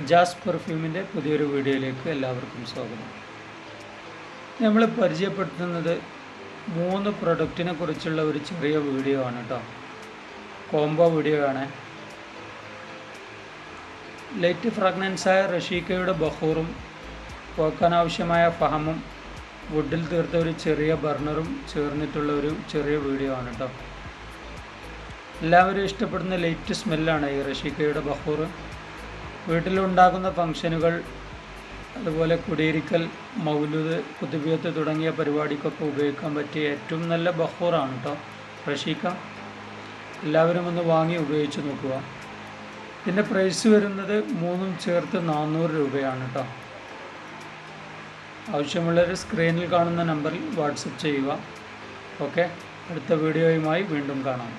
Jazz പെർഫ്യൂമിൻ്റെ പുതിയൊരു വീഡിയോയിലേക്ക് എല്ലാവർക്കും സ്വാഗതം. നമ്മൾ പരിചയപ്പെടുത്തുന്നത് 3 പ്രൊഡക്റ്റിനെ കുറിച്ചുള്ള ഒരു ചെറിയ വീഡിയോ ആണ് കേട്ടോ. കോംബോ വീഡിയോ ആണ്. ലൈറ്റ് ഫ്രാഗ്രൻസായ റഷീക്കയുടെ ബഹൂറും പോക്കാനാവശ്യമായ ഫഹമും വുഡിൽ തീർത്ത ഒരു ചെറിയ ബർണറും ചേർന്നിട്ടുള്ള ഒരു ചെറിയ വീഡിയോ ആണ് കേട്ടോ. എല്ലാവരും ഇഷ്ടപ്പെടുന്ന ലൈറ്റ് സ്മെല്ലാണ് ഈ റഷീക്കയുടെ ബഹൂർ. വീട്ടിലുണ്ടാകുന്ന ഫംഗ്ഷനുകൾ, അതുപോലെ കുടിയിരിക്കൽ, മൗലൂദ്, കുത്തുബിയത്ത് തുടങ്ങിയ പരിപാടിക്കൊക്കെ ഉപയോഗിക്കാൻ പറ്റിയ ഏറ്റവും നല്ല ബഹൂറാണ് കേട്ടോ റഷീക്ക. എല്ലാവരും ഒന്ന് വാങ്ങി ഉപയോഗിച്ച് നോക്കുക. ഇതിൻ്റെ പ്രൈസ് വരുന്നത് 3 ചേർത്ത് 400 രൂപയാണ് കേട്ടോ. ആവശ്യമുള്ളവർ സ്ക്രീനിൽ കാണുന്ന നമ്പറിൽ വാട്സപ്പ് ചെയ്യുക. ഓക്കെ, അടുത്ത വീഡിയോയുമായി വീണ്ടും കാണാം.